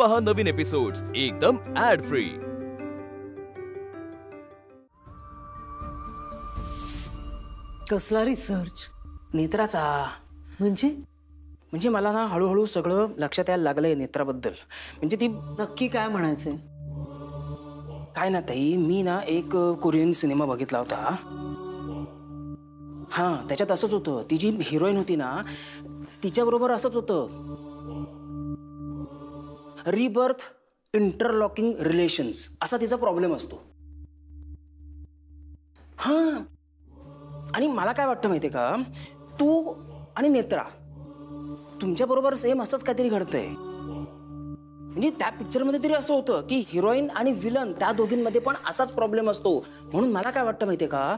पहा नवीन एपिसोड्स एकदम add free. कसला रिसर्च? नेत्राचा. म्हणजे मला ना हळूहळू सगळं लक्षात यायला लागलंय नेत्राबद्दल. म्हणजे ती नक्की काय म्हणायचंय? काय ना ताई, मी ना एक कोरियन सिनेमा बघितला होता. हा, त्याच्यात असंच होतं. ती जी हिरोईन होती ना, तिच्याबरोबर असंच होतं. रिबर्थ इंटरलॉकिंग रिलेशन्स असा तिचा प्रॉब्लेम असतो. हा, आणि मला काय वाटतं माहितीये का, तू आणि नेत्रा तुमच्या बरोबर सेम असंच काहीतरी घडतंय. म्हणजे त्या पिक्चरमध्ये तरी असं होतं की हिरोईन आणि विलन त्या दोघींमध्ये पण असाच प्रॉब्लेम असतो. म्हणून मला काय वाटतं माहितीये का,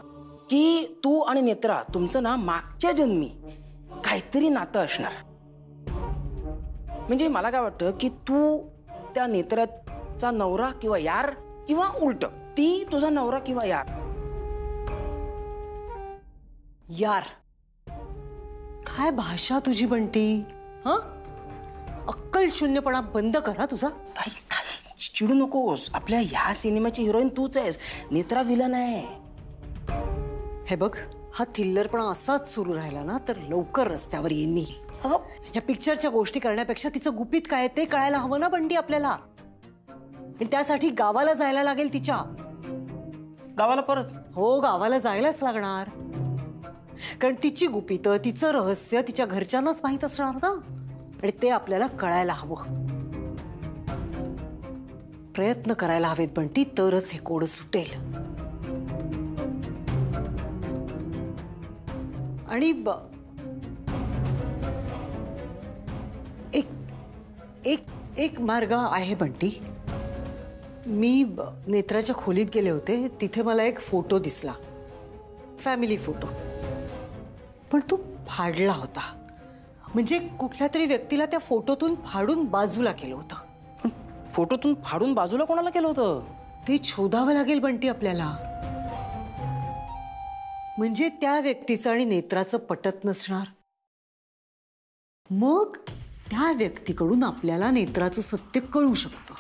की तू आणि नेत्रा तुमचं ना मागच्या जन्मी काहीतरी नातं असणार. म्हणजे मला काय वाटतं की तू त्या नेत्राचा नवरा किंवा यार, किंवा उलट ती तुझा नवरा किंवा यार. यार, काय भाषा तुझी बंटी. हं, अक्कल शून्यपणा बंद करा तुझा. ताई, चिडू नकोस. आपल्या ह्या सिनेमाची हिरोईन तूच आहेस, नेत्रा विलन आहे. हे बघ, हा थिल्लरपणा असाच सुरू राहिला ना तर लवकर रस्त्यावर येईन मी. या पिक्चरच्या गोष्टी करण्यापेक्षा तिचं गुपित काय ते कळायला हवं ना बंटी आपल्याला. आणि त्यासाठी गावाला जायला लागेल तिच्या. गावाला परत? हो, गावाला जायलाच लागणार. कारण तिची गुपितं, तिचं रहस्य तिच्या घरच्यांनाच माहीत असणार ना. आणि ते आपल्याला कळायला हवं. प्रयत्न करायला हवेत बंटी, तरच हे कोड सुटेल. आणि एक मार्ग आहे बंटी. मी नेत्राच्या खोलीत गेले होते, तिथे मला एक फोटो दिसला, फॅमिली फोटो. पण तो फाडला होता. म्हणजे कुठल्या तरी व्यक्तीला त्या फोटोतून फाडून बाजूला केलं होतं. पण फोटोतून फाडून बाजूला कोणाला केलं होतं? ते शोधावं लागेल बंटी आपल्याला. म्हणजे त्या व्यक्तीचं आणि नेत्राचं पटत नसणार. मग त्या व्यक्तीकडून आपल्याला नेत्राचं सत्य कळू शकतं.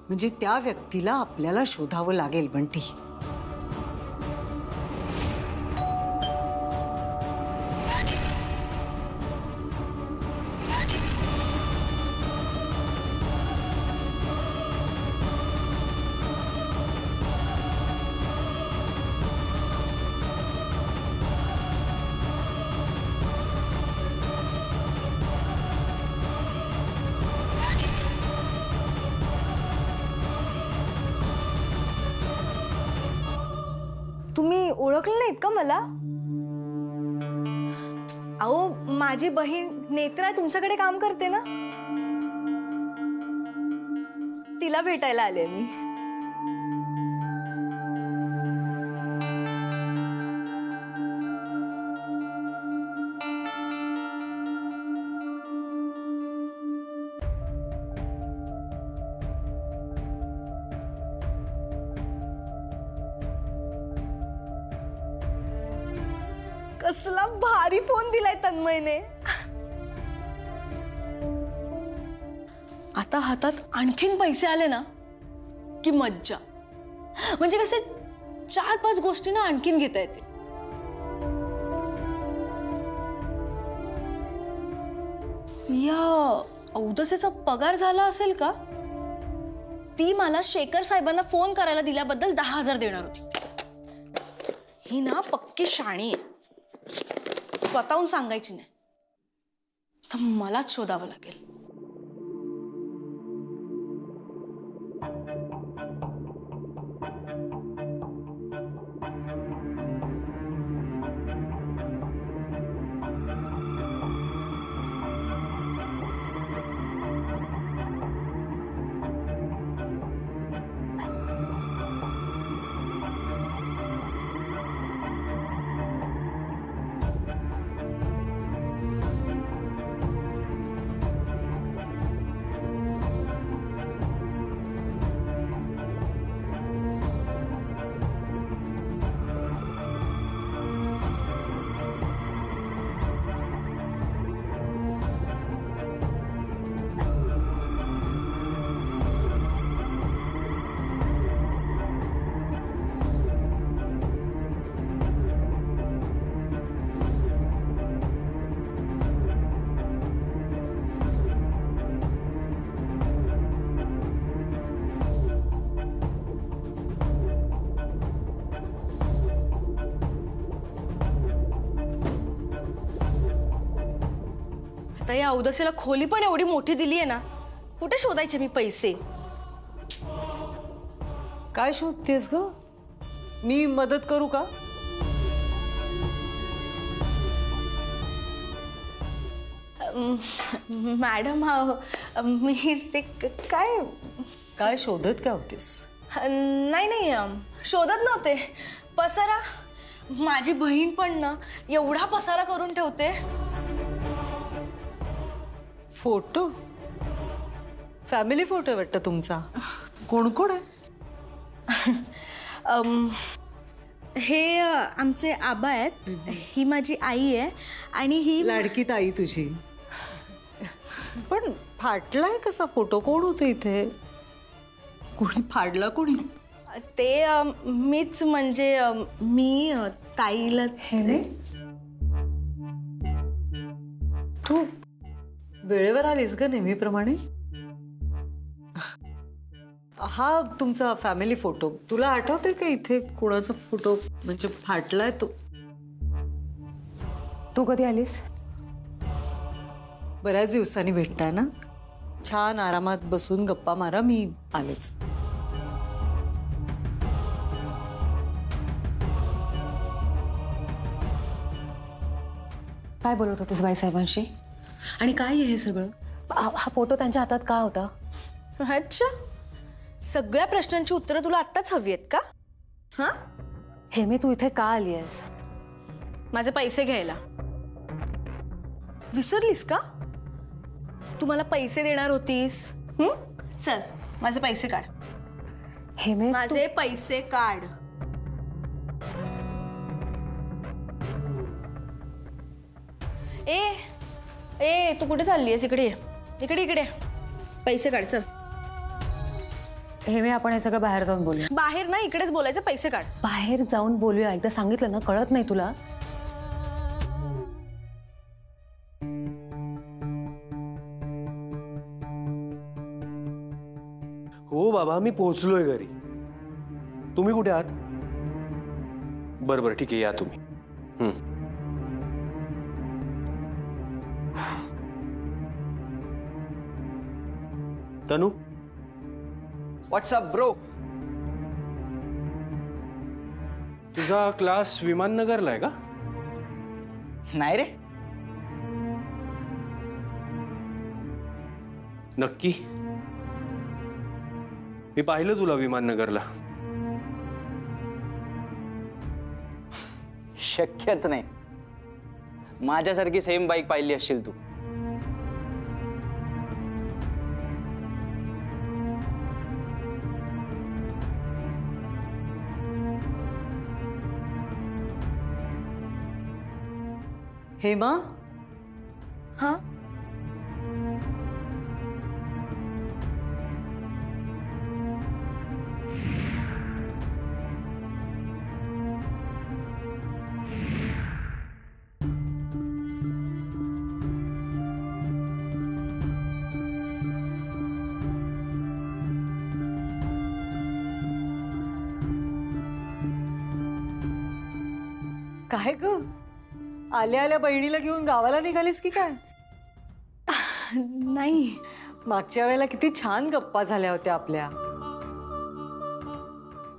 म्हणजे त्या व्यक्तीला आपल्याला शोधावं लागेल बंटी. तुम्ही ओळखलं नाहीत का मला? अहो, माझी बहीण नेत्रा तुमच्याकडे काम करते ना, तिला भेटायला आले मी. कसला भारी फोन दिलाय तन्मयने. आता हातात आणखीन पैसे आले ना की मज्जा. म्हणजे कसे 4-5 गोष्टी ना आणखीन घेता येते. या औदसेचा पगार झाला असेल का? ती मला शेखर साहेबांना फोन करायला दिल्याबद्दल 10,000 देणार होती. ही ना पक्की शाणी आहे. स्वतःहून सांगायची नाही, तर मलाच शोधावं लागेल. आता या उदासीला खोली पण एवढी मोठी दिली आहे ना, कुठे शोधायचे मी पैसे? काय शोधतेस ग? मी मदत करू का? मॅडम मी ते काय काय शोधत काय होतीस? नाही नाही शोधत नव्हते. पसारा, माझी बहीण पण ना एवढा पसारा करून ठेवते. फोटो? फॅमिली फोटो वाटतं तुमचा. कोण कोण आहे? हे आमचे आबा आहेत, ही माझी आई आहे आणि ही लाडकी ताई तुझी. पण फाटलाय कसा फोटो? कोण होतं इथे? कोणी फाडला? कोणी? ते मीच, म्हणजे मी ताईला. तू वेळेवर आलीस ग नेहमीप्रमाणे. हा तुमचा फॅमिली फोटो. तुला आठवते का इथे कोणाचा फोटो म्हणजे फाटलाय तो? तू कधी आलीस? बऱ्याच दिवसांनी भेटताय ना. छान आरामात बसून गप्पा मारा. मी आलेच. काय बोलत होतीस बाईसाहेबांशी? आणि काय आहे हे सगळं? हा फोटो त्यांच्या हातात का होता? अच्छा, सगळ्या प्रश्नांची उत्तरं तुला आत्ताच हवी आहेत का? हा हेमे, तू इथे का आली आहेस? माझे पैसे घ्यायला. विसरलीस का? तू मला पैसे देणार होतीस. चल माझे पैसे काढ. हेमे, माझे पैसे काढ. ए तू कुठे चालली आहेस? इकडे इकडे इकडे पैसे काढ. चल हेमे, आपण हे सगळं बाहेर जाऊन बोलूया. बाहेर ना, इकडेच बोलायचं. पैसे काढ. बाहेर जाऊन बोलूया. एकदा सांगितलं ना, कळत नाही तुला? हो बाबा, मी पोहोचलोय घरी. तुम्ही कुठे आहात? बरं बरं, ठीक आहे, या तुम्ही. तनु, व्हॉट्सअप ब्रो. तुझा क्लास विमाननगरला आहे का? नाही रे. नक्की? मी पाहिलं तुला विमाननगरला. शक्यच नाही. माझ्यासारखी सेम बाईक पाहिली असशील तू. हेमा, हा काय ग? आल्या आल्या बहिणीला घेऊन गावाला निघालीस की काय? नाही, मागच्या वेळेला किती छान गप्पा झाल्या होत्या आपल्या.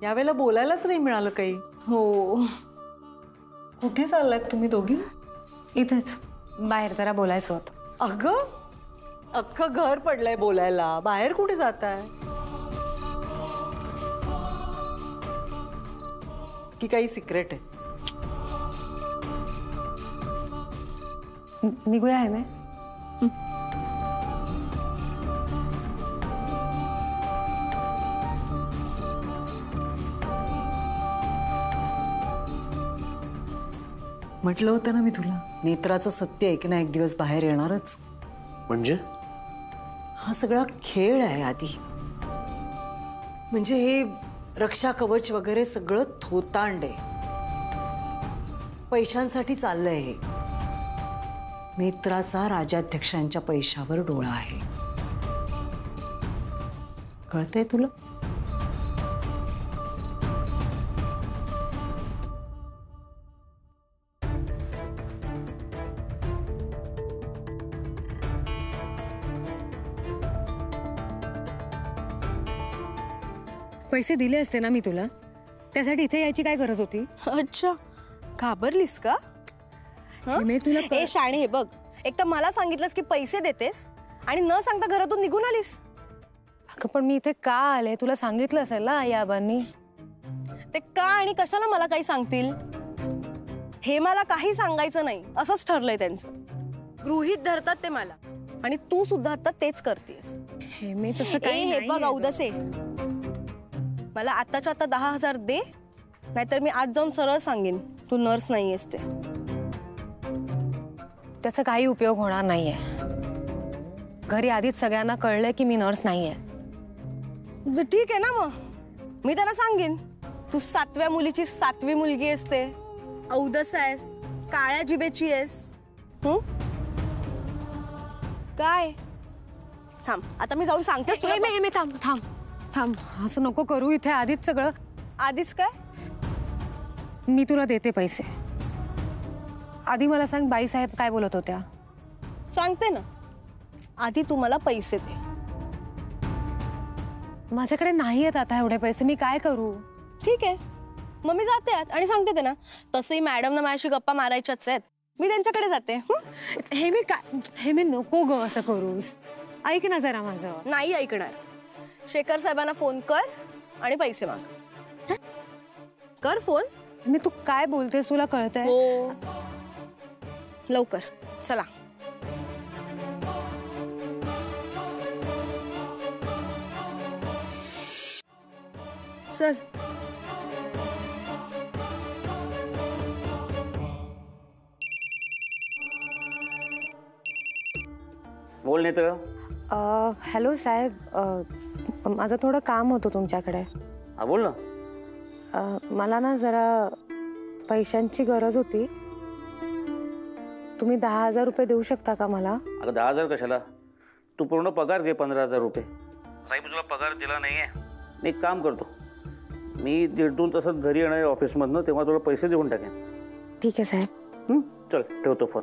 यावेळेला बोलायलाच नाही मिळालं काही. हो. कुठे चाललात तुम्ही दोघी? इथेच बाहेर जरा बोलायचं होतं. अगं, अख्खं घर पडलंय बोलायला. बाहेर कुठे जाताय? की काही सिक्रेट आहे? निघूया हेमे. म्हटलं होतं ना मी तुला, नेत्राचं सत्य आहे की ना एक दिवस बाहेर येणारच. म्हणजे? हा सगळा खेळ आहे आधी. म्हणजे हे रक्षा कवच वगैरे सगळं थोतांड आहे. पैशांसाठी चाललंय हे. नेत्राचा राजाध्यक्षांच्या पैशावर डोळा आहे. कळतंय तुला? पैसे दिले असते ना मी तुला, त्यासाठी इथे यायची काय गरज होती? अच्छा, घाबरलीस का? मी तुला ए शाणे, हे बघ, एक तर मला सांगितलंस की पैसे देतेस आणि न सांगता घरातून निघून आलीस. अगं पण मी इथे का आले तुला सांगितलं असेल ना आई आबांनी. ते का आणि कशाला मला काही सांगतील? हे मला काही सांगायचं नाही असंच ठरलंय त्यांचं. गृहीत धरतात ते मला, आणि तू सुद्धा आता तेच करतेस. हे मी तसं काही हे नाही बघ औदसे, मला आताच्या आता 10,000 दे, नाहीतर मी आज जाऊन सरळ सांगेन तू नर्स नाहीयेस ते. त्याचा काही उपयोग होणार नाहीये. घरी आधीच सगळ्यांना कळलंय की मी नर्स नाहीये. ठीक आहे ना, मग मी त्यांना सांगेन तू 7व्या मुलीची 7वी मुलगी आहेस, ते औदस आहेस, काळ्या जिभेची आहेस. काय थांब, आता मी जाऊन सांगतेस तुला. हे थांब थांब थांब, असं नको करू. इथे आधीच सगळं. आधीच काय? मी तुला देते पैसे. आधी मला सांग, बाई साहेब काय बोलत होत्या? सांगते ना, आधी तू मला पैसे दे. माझ्याकडे नाही आहेत आता एवढे पैसे, मी काय करू? ठीक आहे, मग मी जाते आत आणि सांगते त्यांना. तसंही मॅडमना माझ्याशी गप्पा मारायच्याच आहेत, मी त्यांच्याकडे जाते. हे मी नको ग असं करूस. ऐक ना जरा माझं. नाही ऐकणार. शेखर साहेबांना फोन कर आणि पैसे माग. कर फोन. मी तू काय बोलतेस तुला कळतंय? हो, लवकर चला. चल. बोल नेत्र. हॅलो साहेब, माझं थोडं काम होतं तुमच्याकडे. हा बोल ना. मला ना जरा पैशांची गरज होती. तुम्ही 10,000 रुपये देऊ शकता का मला? अगं 10,000 कशाला? तू पूर्ण पगार घे, 15,000 रुपये. साहेब तुला पगार दिला नाहीये. मी एक काम करतो, मी 1.5-2 तासात घरी येणार आहे ऑफिसमधनं, तेव्हा तुला पैसे देऊन टाकेन. ठीक आहे साहेब. चल ठेवतो फोन.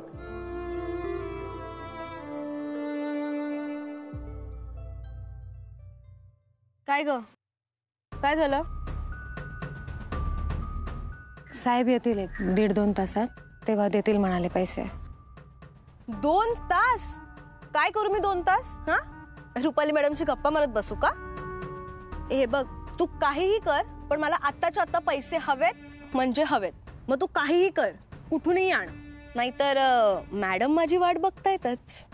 काय ग, काय झालं? साहेब येतील 1-1.5-2 तासात, तेव्हा देतील म्हणाले पैसे. 2 तास? काय करू मी 2 तास? हा, रुपाली मॅडमची गप्पा मारत बसू का? हे बघ, तू काहीही कर, पण मला आत्ताच्या आत्ता पैसे हवेत म्हणजे हवेत. मग तू काहीही कर, कुठूनही आण, नाहीतर मॅडम माझी वाट बघतायतच.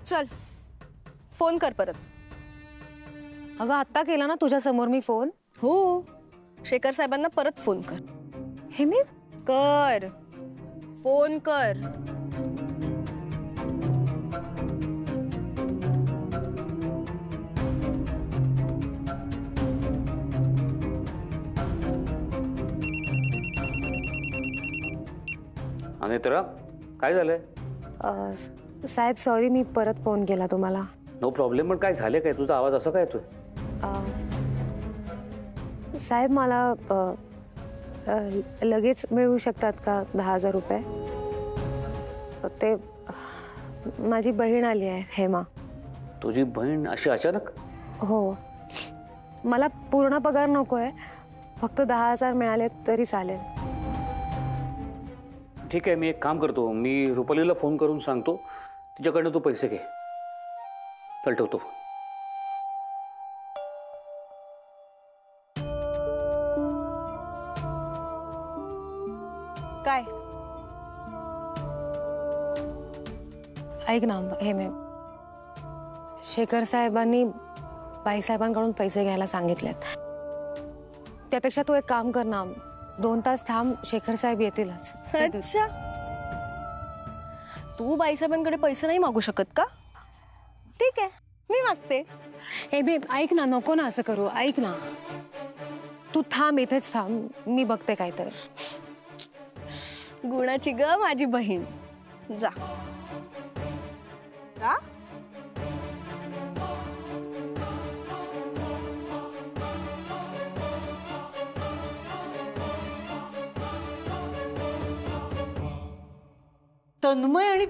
चल फोन कर परत. अगं आत्ता केला ना तुझ्या समोर मी फोन. हो, शेखर साहेबांना परत फोन कर. हे मी कर, फोन कर. नेत्र काय झालंय? साहेब सॉरी, मी परत फोन केला तुम्हाला. No problem. पण काय झालं काय? तुझा आवाज असा काय येतोय? साहेब मला लगेच मिळू शकतात का 10,000 रुपये? ते माझी बहीण आली आहे, हेमा. तुझी बहीण अशी अचानक? हो, मला पूर्ण पगार नको आहे, फक्त 10,000 मिळाले तरी चालेल. ठीक आहे, मी एक काम करतो, मी रुपालीला फोन करून सांगतो, तिच्याकडनं तू पैसे घे. चल ठेवतो. काय? ऐक ना हे मी, शेखर साहेबांनी बाईसाहेबांकडून पैसे घ्यायला सांगितलेत. त्यापेक्षा तू एक काम कर ना, 2 तास थांब, शेखर साहेब येतीलच. अच्छा, तू बाईसाहेबांकडे पैसे नाही मागू शकत का? ठीक आहे, मी मागते. हे बे ऐक ना, नको ना असं करू. ऐक ना, तू थांब, इथेच थांब, मी बघते काहीतरी. गुणाची ग माझी बहीण. जा. का? तन्मय आणि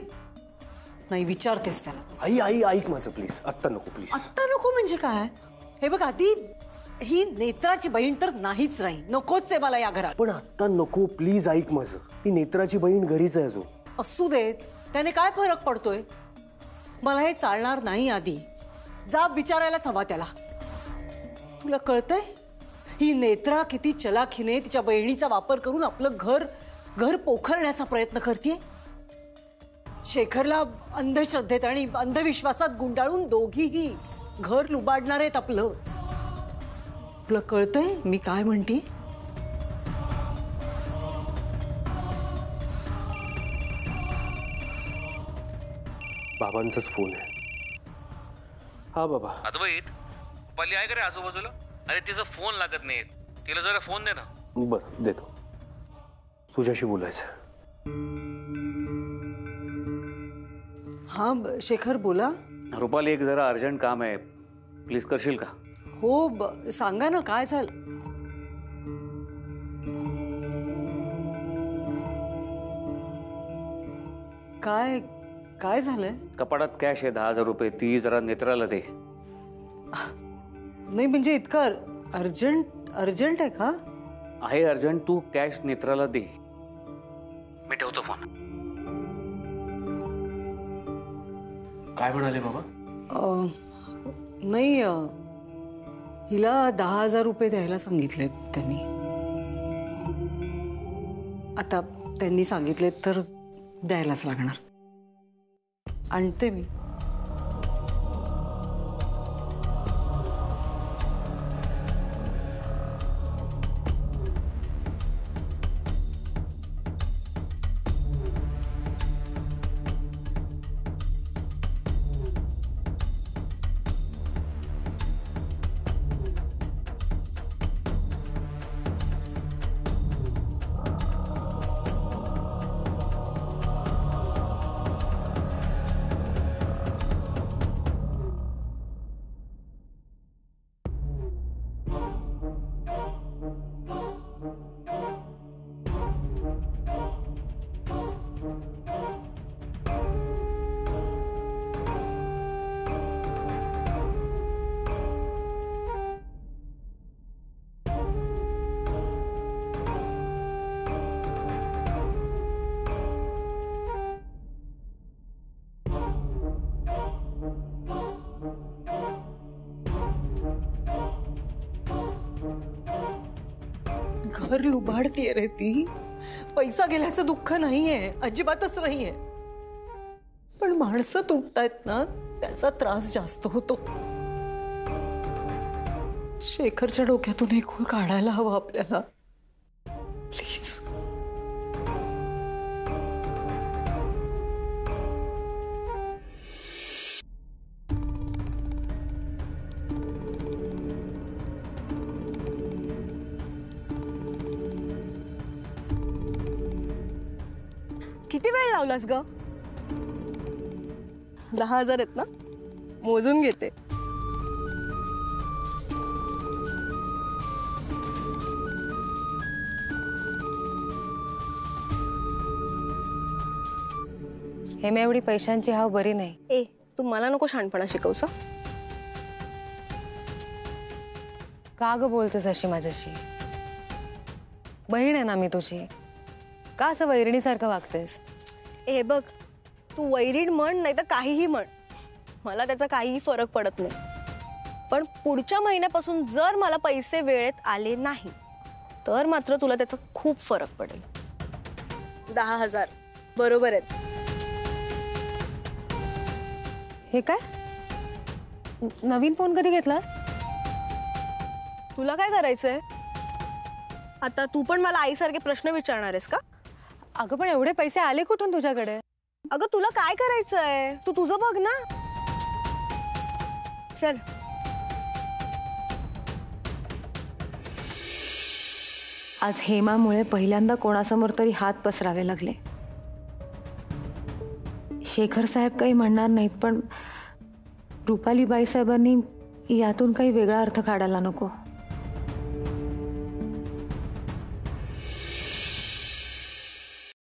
नाही, विचारतेस त्याला. आई आई ऐक माझं प्लीज, आत्ता नको प्लीज. आत्ता नको म्हणजे काय? हे बघ आधी, ही नेत्राची बहीण तर नाहीच नाही, नकोच आहे मला या घरात. पण आता नको, प्लीज ऐक माझं. ती नेत्राची बहीण घरीच आहे अजून. असू देत, त्याने काय फरक पडतोय? मला हे चालणार नाही आधी. जाब विचारायलाच हवा त्याला. तुला कळतंय ही नेत्रा किती चलाखीने तिच्या बहिणीचा वापर करून आपलं घर पोखरण्याचा प्रयत्न करते. शेखरला अंधश्रद्धेत आणि अंधविश्वासात गुंडाळून दोघीही घर लुबाडणार आहेत आपलं. तुला कळतंय मी काय म्हणते? बाबांचाच फोन आहे. हा बाबा. अद्वैत, रुपाली आहे का रे आजूबाजूला? अरे तिचा फोन लागत नाही, तिला जरा फोन दे ना. बरं देतो. तुझ्याशी बोलायचं. हा शेखर बोला. रुपाली, एक जरा अर्जंट काम आहे, प्लीज करशील का? हो सांगा ना, काय झालं? काय काय झालंय? कपाटात कॅश आहे 10,000 रुपये, ती जरा नेत्राला दे. नाही म्हणजे इतकं अर्जंट आहे का? आहे अर्जंट, तू कॅश नेत्राला दे. मी ठेवतो फोन. काय म्हणाले बाबा? नाही, हिला 10,000 रुपये द्यायला सांगितलेत त्यांनी. आता त्यांनी सांगितलेत तर द्यायलाच लागणार. आणते मी. घर लुबाडतीये रे ती. पैसा गेल्याचं दुःख नाहीये, अजिबातच नाहीये, पण माणसं तुटतायत ना, त्याचा त्रास जास्त होतो. शेखरच्या डोक्यातून एक खूळ काढायला हवा आपल्याला, प्लीज. किती वेळ लावलास ग? 10,000 आहेत ना, मोजून घेते. हे मी एवढी पैशांची हाव बरी नाही. ए, तू मला नको शहाणपणा शिकवसा. का ग बोलतेस अशी माझ्याशी? बहीण आहे ना मी तुझी, का असं वैरणीसारखं वागतेस? ए बघ, तू वैरीण म्हण नाही तर काहीही म्हण, मला त्याचा काहीही फरक पडत नाही. पण पुढच्या महिन्यापासून जर मला पैसे वेळेत आले नाही तर मात्र तुला त्याचा खूप फरक पडेल. 10,000 बरोबर आहेत. हे काय? नवीन फोन कधी घेतलास? तुला काय करायचंय आता? तू पण मला आईसारखे प्रश्न विचारणार आहेस का? अगं पण एवढे पैसे आले कुठून तुझ्याकडे? अगं तुला काय करायचंय, तू तुझं बघ ना. चल. आज हेमामुळे पहिल्यांदा कोणासमोर तरी हात पसरावे लागले. शेखर साहेब काही म्हणणार नाहीत, पण रुपाली बाई साहेबांनी यातून काही वेगळा अर्थ काढायला नको.